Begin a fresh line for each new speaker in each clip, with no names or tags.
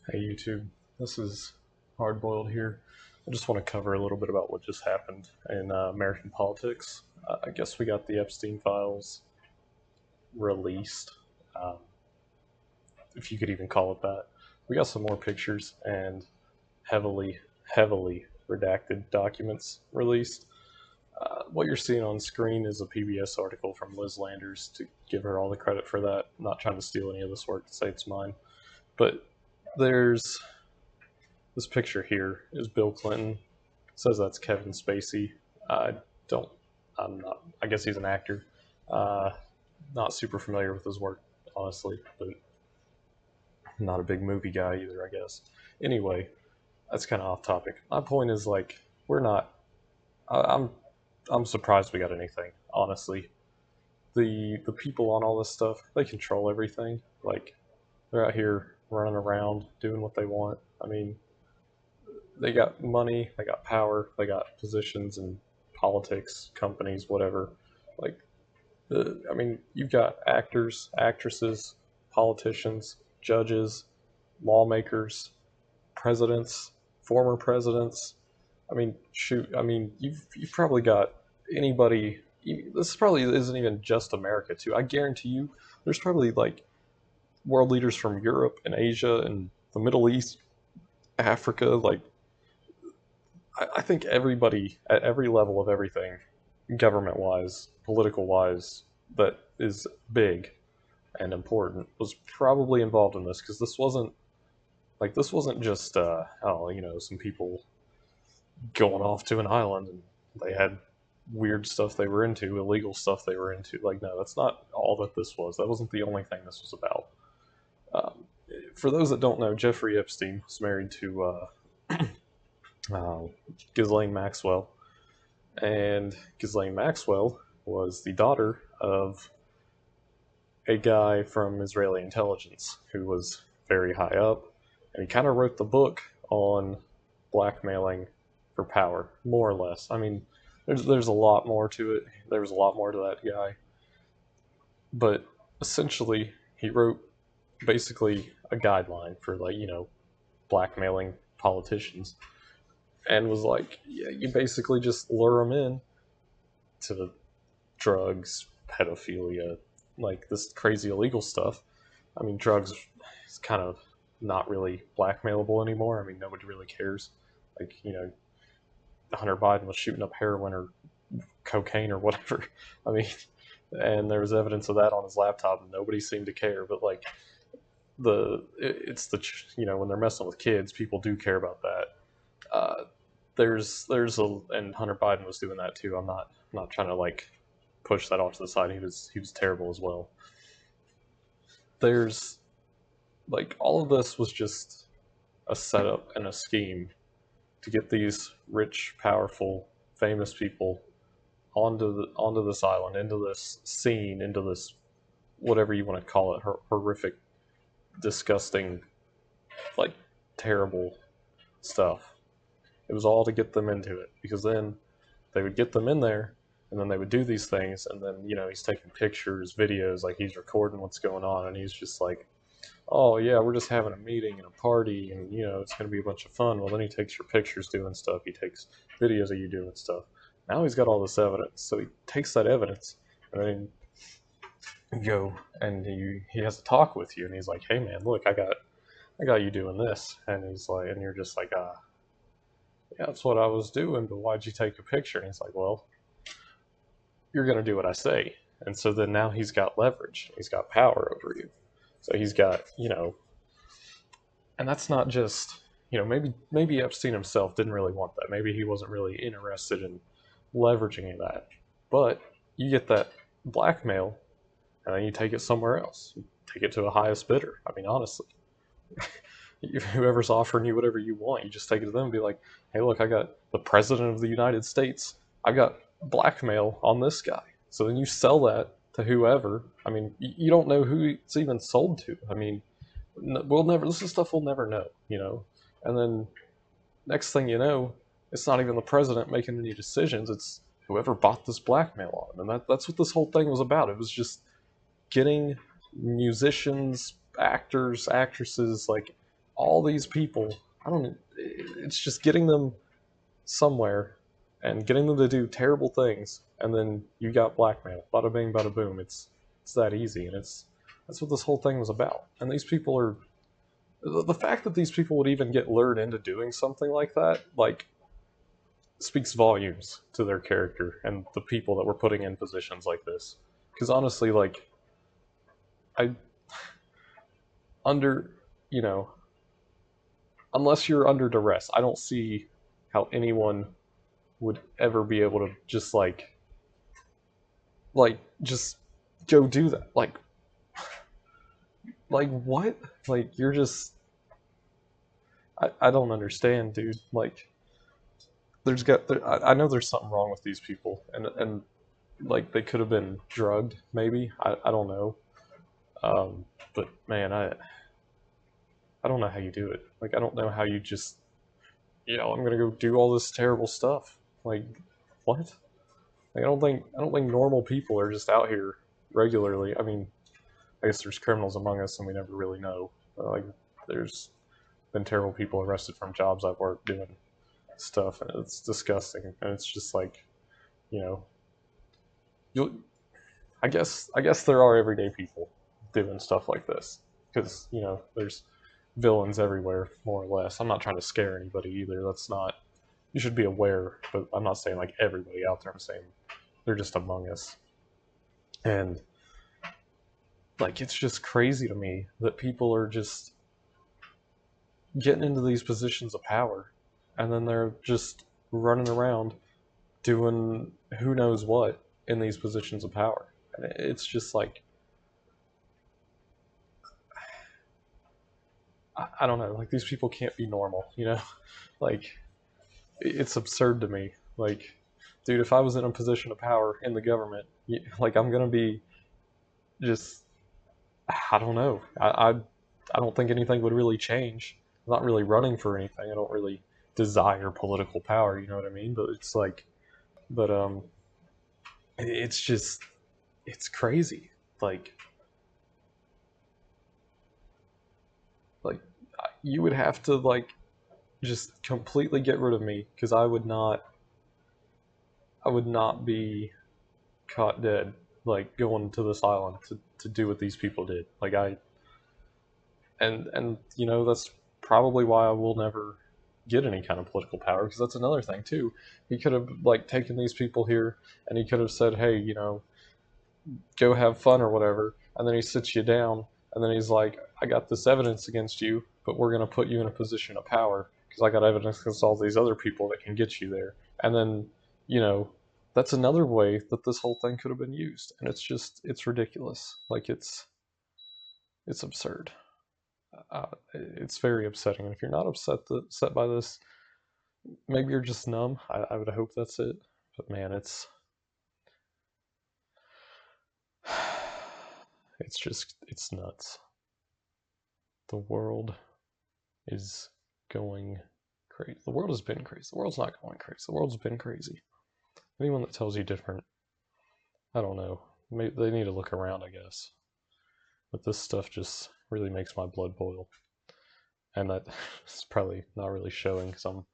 Hey YouTube, this is Hardboiled here. I just want to cover a little bit about what just happened in American politics. I guess we got the Epstein Files released, um, if you could even call it that. We got some more pictures and heavily, heavily redacted documents released. What you're seeing on screen is a PBS article from Liz Landers, to give her all the credit for that. I'm not trying to steal any of this work to say it's mine. But there's this picture here is Bill Clinton. It says that's Kevin Spacey. I don't. I'm not. I guess he's an actor. Uh, Not super familiar with his work, honestly, but not a big movie guy either, I guess. Anyway, that's kind of off topic. My point is like we're not. I'm I'm surprised we got anything. Honestly, the people on all this stuff, they control everything. Like they're out here running around doing what they want. I mean, they got money, they got power, they got positions in politics, companies, whatever. Like I mean, you've got actors, actresses, politicians, judges, lawmakers, presidents, former presidents. I mean, shoot. I mean, you've probably got anybody. This probably isn't even just America, too. I guarantee you, there's probably like world leaders from Europe and Asia and the Middle East, Africa. Like, I think everybody at every level of everything, government wise, political wise, that is big and important was probably involved in this, because this wasn't just oh, some people going off to an island and they had weird stuff they were into, illegal stuff they were into. Like, no, that's not all that this was. That wasn't the only thing this was about. Um, for those that don't know, Jeffrey Epstein was married to uh, Ghislaine Maxwell, and Ghislaine Maxwell was the daughter of a guy from Israeli intelligence who was very high up, and he kind of wrote the book on blackmailing for power, more or less. I mean, there's a lot more to it. There was a lot more to that guy, but essentially, he wrote basically a guideline for, like, blackmailing politicians, and was like, yeah, you basically just lure them in to drugs, pedophilia, like this crazy illegal stuff. I mean, drugs is kind of not really blackmailable anymore. I mean, nobody really cares. Like, Hunter Biden was shooting up heroin or cocaine or whatever. I mean, and there was evidence of that on his laptop, and nobody seemed to care. But like it's the when they're messing with kids, people do care about that. Uh, there's a and Hunter Biden was doing that too. I'm not trying to like push that off to the side. He was terrible as well. There's like all of this was just a setup and a scheme to get these rich, powerful, famous people onto this island, into this scene, into this whatever you want to call it, horrific, disgusting, like terrible stuff. It was all to get them into it, because then they would get them in there, and then they would do these things, and then he's taking pictures, videos, like he's recording what's going on, and he's just like, oh yeah, we're just having a meeting and a party, and it's going to be a bunch of fun. Well, then he takes your pictures doing stuff, he takes videos of you doing stuff. Now he's got all this evidence, so he takes that evidence, and then you go and he has a talk with you, and he's like, hey man, look, I got you doing this, and he's like, and you're just like, yeah, that's what I was doing, but why'd you take a picture? And he's like, well, you're going to do what I say. And so then now he's got leverage, he's got power over you. So he's got, and that's not just, maybe Epstein himself didn't really want that. Maybe he wasn't really interested in leveraging that. But you get that blackmail, and then you take it somewhere else. You take it to the highest bidder. I mean, honestly, whoever's offering you whatever you want, you just take it to them and be like, hey, look, I got the president of the United States. I got blackmail on this guy. So then you sell that to whoever. I mean, you don't know who it's even sold to. I mean, we'll never, this is stuff we'll never know. And then next thing you know, it's not even the president making any decisions. It's whoever bought this blackmail on him. And that's what this whole thing was about. It was just getting musicians, actors, actresses, like all these people. I don't. It's just getting them somewhere and getting them to do terrible things, and then you got blackmail. Bada bing, bada boom. It's that easy, and that's what this whole thing was about. And these people are the fact that these people would even get lured into doing something like that, like, speaks volumes to their character and the people that we're putting in positions like this. Because honestly, like, I under you know unless you're under duress, I don't see how anyone would ever be able to just just go do that. Like what? Like you're just I don't understand, dude. Like I know there's something wrong with these people, and like they could have been drugged, maybe. I don't know. But man, I don't know how you do it. Like I don't know how you just I'm gonna go do all this terrible stuff. Like what? Like I don't think normal people are just out here regularly. I mean, I guess there's criminals among us, and we never really know. Like there's been terrible people arrested from jobs I've worked doing stuff, and it's disgusting. And it's just like, you know, you I guess there are everyday people doing stuff like this because there's villains everywhere, more or less. I'm not trying to scare anybody either. That's not. You should be aware, but I'm not saying like everybody out there. I'm saying they're just among us, and like it's just crazy to me that people are just getting into these positions of power, and then they're just running around doing who knows what in these positions of power. And it's just like I don't know. Like these people can't be normal. Like it's absurd to me. Like, dude, if I was in a position of power in the government, like I'm gonna be just I don't know. I don't think anything would really change. I'm not really running for anything. I don't really desire political power. You know what I mean? But it's like, but it's just it's crazy. Like like you would have to like just completely get rid of me because I would not be caught dead like going to this island to do what these people did. Like and that's probably why I will never get any kind of political power because that's another thing too. He could have like taken these people here and he could have said, hey, go have fun or whatever, and then he sits you down and then he's like, I got this evidence against you, but we're going to put you in a position of power because I got evidence against all these other people that can get you there. And then you know that's another way that this whole thing could have been used, and it's ridiculous. Like it's absurd. It's very upsetting. And if you're not upset by this, maybe you're just numb. I would hope that's it. But man, it's nuts. The world is going crazy. The world has been crazy. The world's not going crazy. The world's been crazy. Anyone that tells you different, I don't know. Maybe they need to look around, I guess. But this stuff just really makes my blood boil. And that is probably not really showing because I'm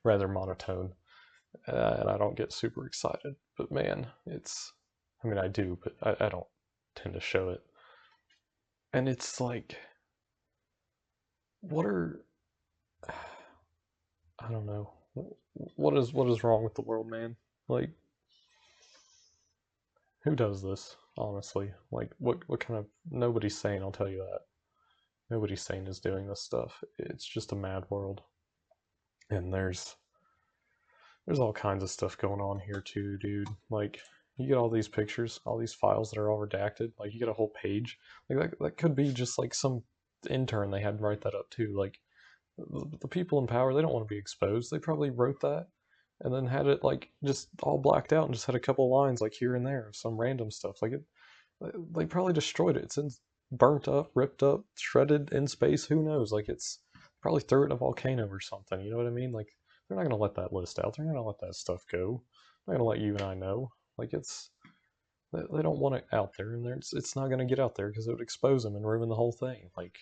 rather monotone and I don't get super excited. But man, I mean, I do, but I don't tend to show it. And it's like, what are, I don't know, what is wrong with the world, man? Like, who does this, honestly? Like, what kind of, nobody's sane, I'll tell you that. Nobody's sane is doing this stuff. It's just a mad world. And there's all kinds of stuff going on here too, dude. Like you get all these pictures, all these files that are all redacted. Like you get a whole page. Like that could be just like some intern they had to write that up too. Like the people in power, they don't want to be exposed. They probably wrote that and then had it like just all blacked out and just had a couple lines like here and there of some random stuff. Like they probably destroyed it. It's in, burnt up, ripped up, shredded in space. Who knows? Like it's probably threw it in a volcano or something. You know what I mean? Like they're not gonna let that list out. They're not gonna let that stuff go. They're not gonna let you and I know. Like they don't want it out there, and it's not gonna get out there because it would expose them and ruin the whole thing. Like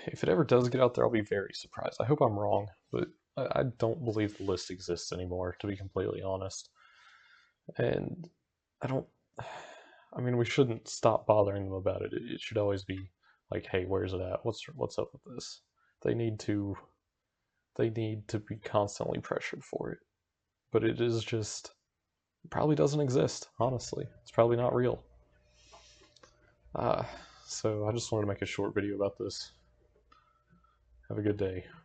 if it ever does get out there, I'll be very surprised. I hope I'm wrong, but I don't believe the list exists anymore, to be completely honest. And I don't. I mean, we shouldn't stop bothering them about it. It should always be like, hey, where's it at? What's up with this? They need to they need to be constantly pressured for it. But it is just it probably doesn't exist. Honestly, it's probably not real. Uh, so I just wanted to make a short video about this. Have a good day.